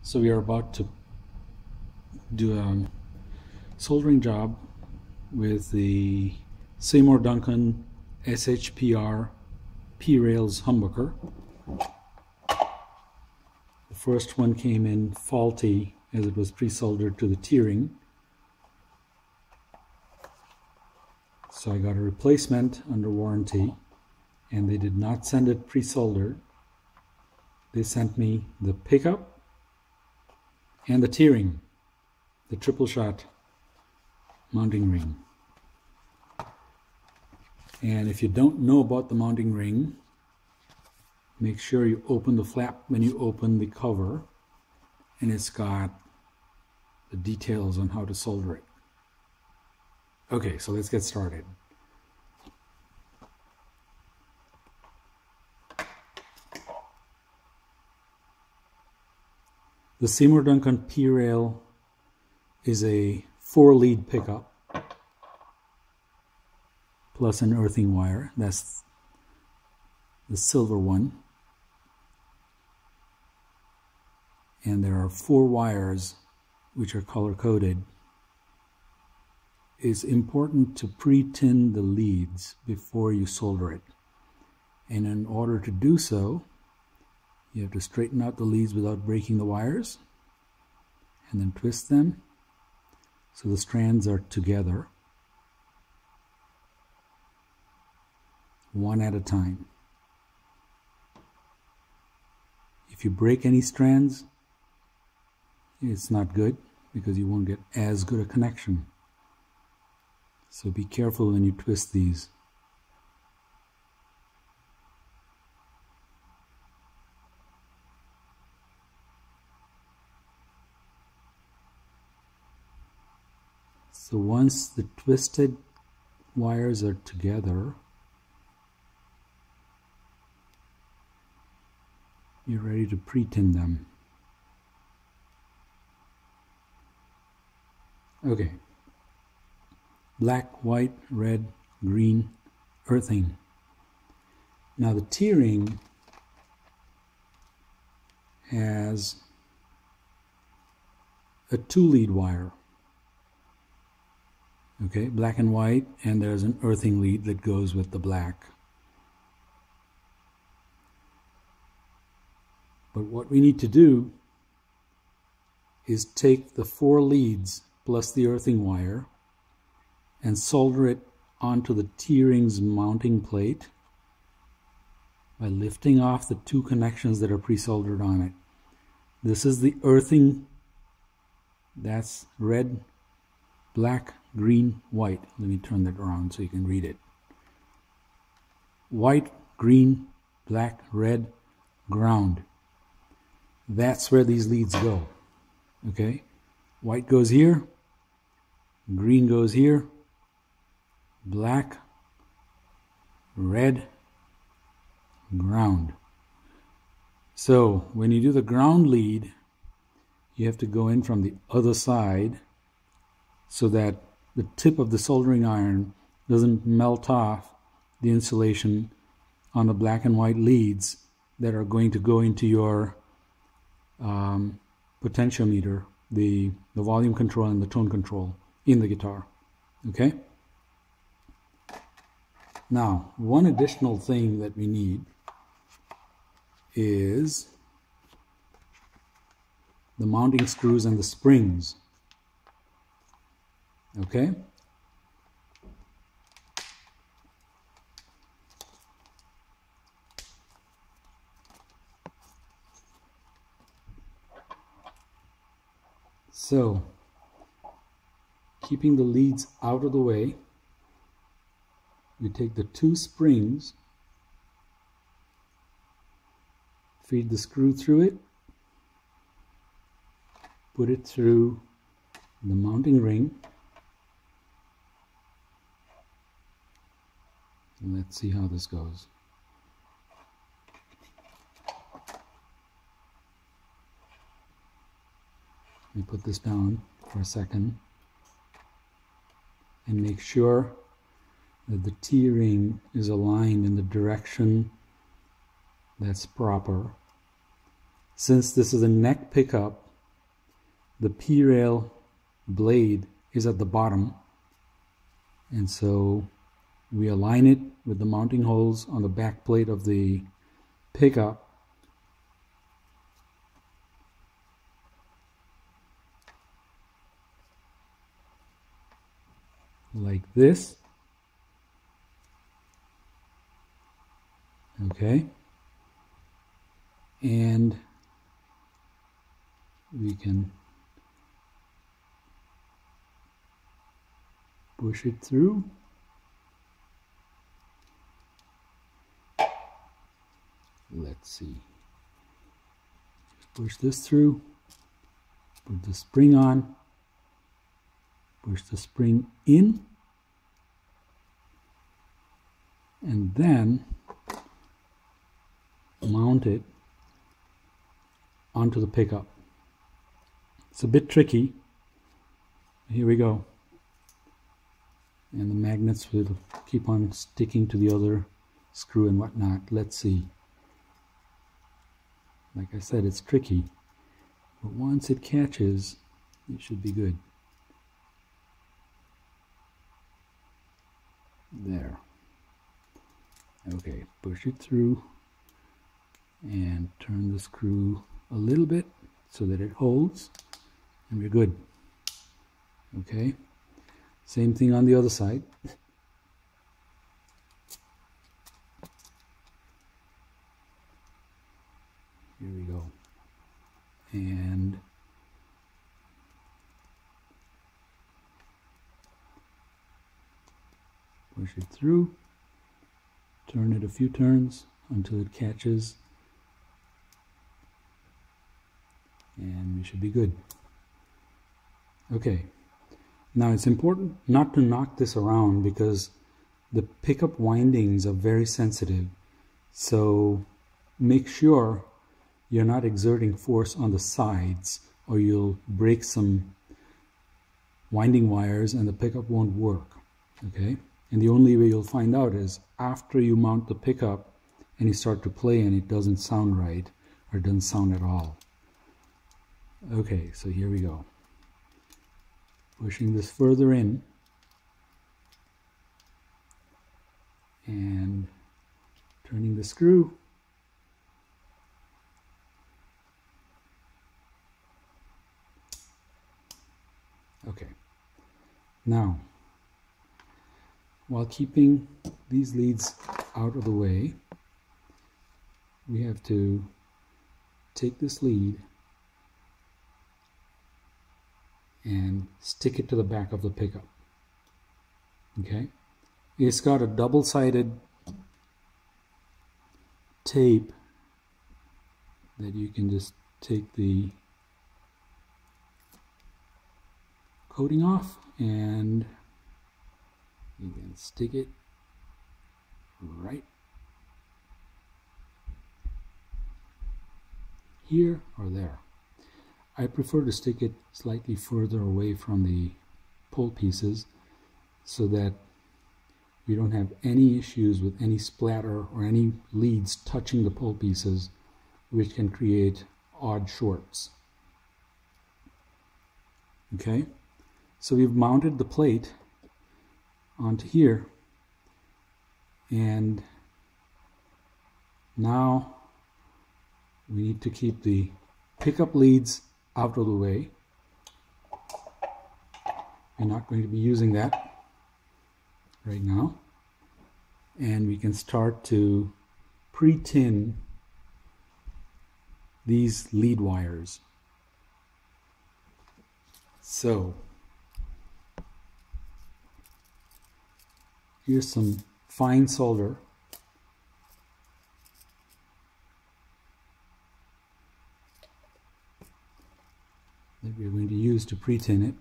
So we are about to do a soldering job with the Seymour Duncan SHPR P-Rails humbucker. The first one came in faulty as it was pre-soldered to the T-ring. So I got a replacement under warranty, and they did not send it pre-soldered. They sent me the pickup and the T-ring, the Tripleshot mounting ring. And if you don't know about the mounting ring, make sure you open the flap when you open the cover, and it's got the details on how to solder it. Okay, so let's get started. The Seymour Duncan P-Rail is a 4-lead pickup plus an earthing wire. That's the silver one. And there are 4 wires which are color-coded. It's important to pre-tin the leads before you solder it. And in order to do so, you have to straighten out the leads without breaking the wires, and then twist them so the strands are together, one at a time. If you break any strands, it's not good because you won't get as good a connection. So be careful when you twist these. So once the twisted wires are together, you're ready to pre-tin them. Okay. Black, white, red, green, earthing. Now the T-ring has a 2-lead wire. Okay, black and white, and there's an earthing lead that goes with the black. But what we need to do is take the 4 leads plus the earthing wire and solder it onto the T-ring's mounting plate by lifting off the 2 connections that are pre-soldered on it. This is the earthing, that's red, black, green, white. Let me turn that around so you can read it. White, green, black, red, ground. That's where these leads go. Okay? White goes here, green goes here, black, red, ground. So when you do the ground lead, you have to go in from the other side so that the tip of the soldering iron doesn't melt off the insulation on the black and white leads that are going to go into your potentiometer, the volume control and the tone control in the guitar. Okay? Now, one additional thing that we need is the mounting screws and the springs. Okay? So, keeping the leads out of the way, we take the 2 springs, feed the screw through it, put it through the mounting ring. Let's see how this goes. Let me put this down for a second and make sure that the T-ring is aligned in the direction that's proper. Since this is a neck pickup, the P-rail blade is at the bottom, and so we align it with the mounting holes on the back plate of the pickup. Like this. Okay. And we can push it through. Let's see. Push this through. Put the spring on. Push the spring in. And then mount it onto the pickup. It's a bit tricky. Here we go. And the magnets will keep on sticking to the other screw and whatnot. Let's see. Like I said, it's tricky. But once it catches, it should be good. There. Okay, push it through and turn the screw a little bit so that it holds, and we're good. Okay, same thing on the other side. Here we go. And push it through, turn it a few turns until it catches, and we should be good. Okay, now it's important not to knock this around because the pickup windings are very sensitive, so make sure you're not exerting force on the sides or you'll break some winding wires and the pickup won't work. Okay, and the only way you'll find out is after you mount the pickup and you start to play and it doesn't sound right or doesn't sound at all. Okay, so here we go. Pushing this further in and turning the screw. Okay, now while keeping these leads out of the way, we have to take this lead and stick it to the back of the pickup. Okay, it's got a double-sided tape that you can just take the coating off and you can stick it right here or there. I prefer to stick it slightly further away from the pole pieces so that we don't have any issues with any splatter or any leads touching the pole pieces, which can create odd shorts. Okay, so we've mounted the plate onto here, and now we need to keep the pickup leads out of the way. We're not going to be using that right now, and we can start to pre-tin these lead wires. So here's some fine solder. That we're going to use to pre-tin it.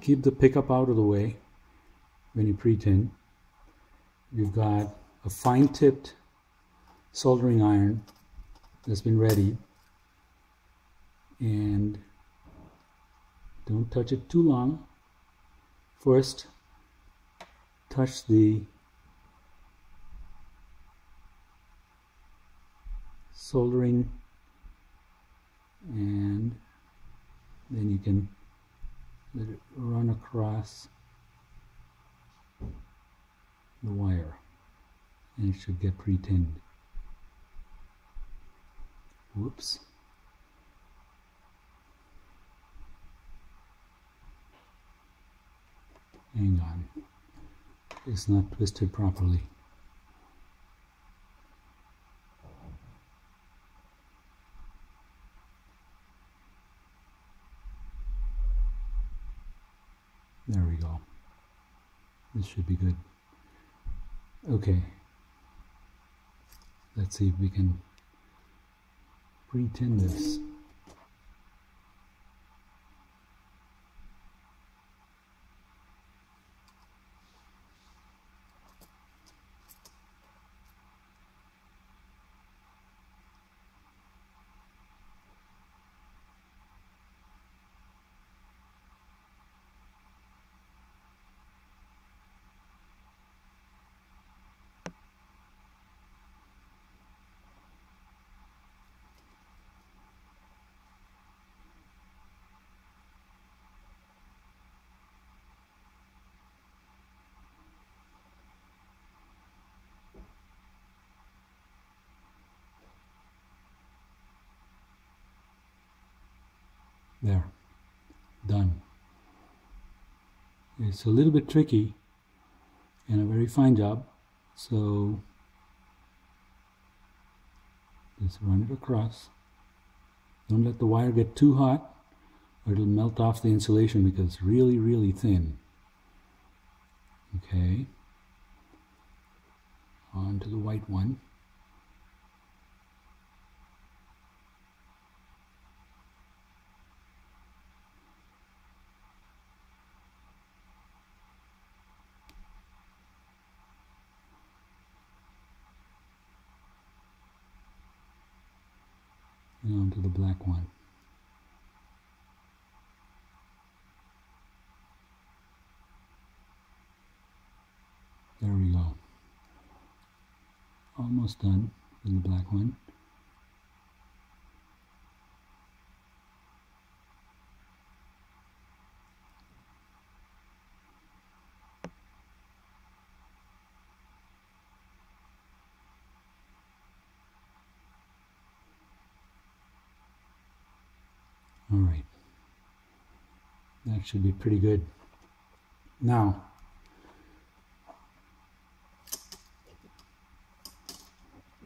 Keep the pickup out of the way when you pre-tin. We've got a fine-tipped soldering iron that's been ready, and don't touch it too long. First, touch the soldering and Then you can let it run across the wire and it should get pre-tinned. Whoops. Hang on. It's not twisted properly. There we go. This should be good. Okay. Let's see if we can pre-tin this. There, done. It's a little bit tricky and a very fine job, so just run it across. Don't let the wire get too hot or it'll melt off the insulation because it's really, really thin. Okay, on to the white one. And onto the black one. There we go. Almost done with the black one. All right, that should be pretty good. Now,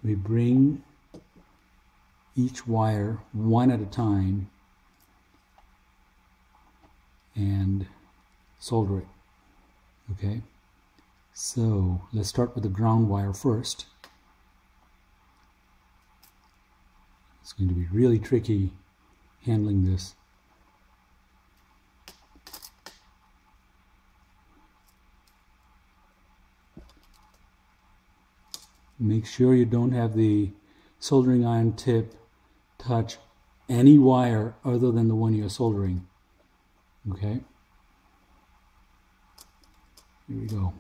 we bring each wire one at a time and solder it. Okay, so let's start with the ground wire first. It's going to be really tricky handling this. Make sure you don't have the soldering iron tip touch any wire other than the one you're soldering. Okay? Here we go.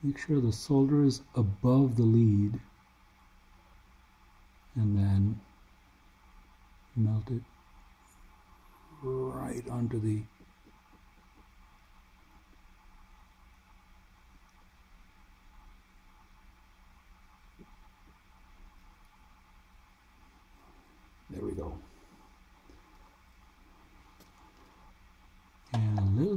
Make sure the solder is above the lead and then melt it right onto the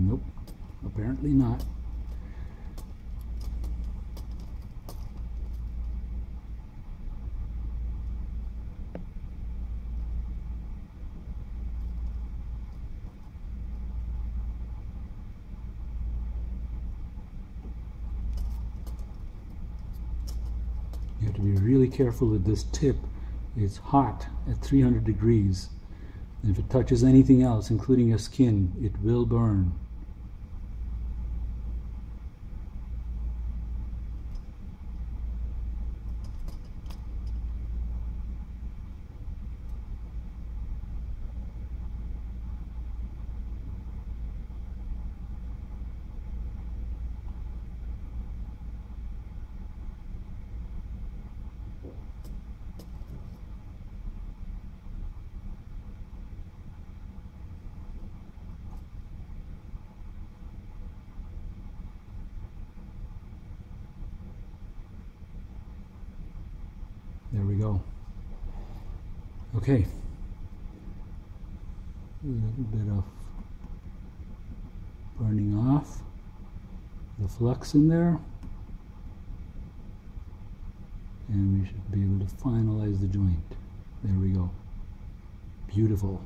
Nope, apparently not. You have to be really careful with this tip. It's hot at 300 degrees. And if it touches anything else, including your skin, it will burn. There we go. Okay. A little bit of burning off the flux in there. And we should be able to finalize the joint. There we go. Beautiful.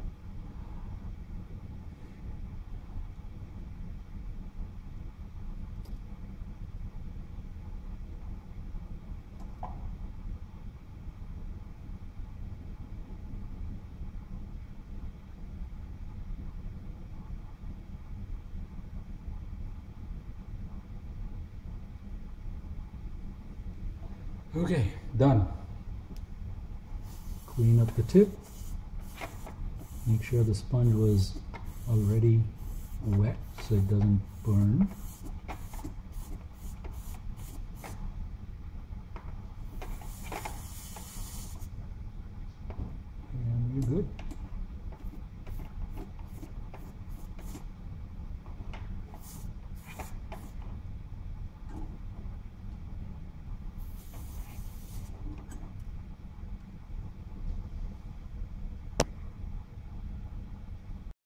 Okay, done. Clean up the tip. Make sure the sponge was already wet so it doesn't burn.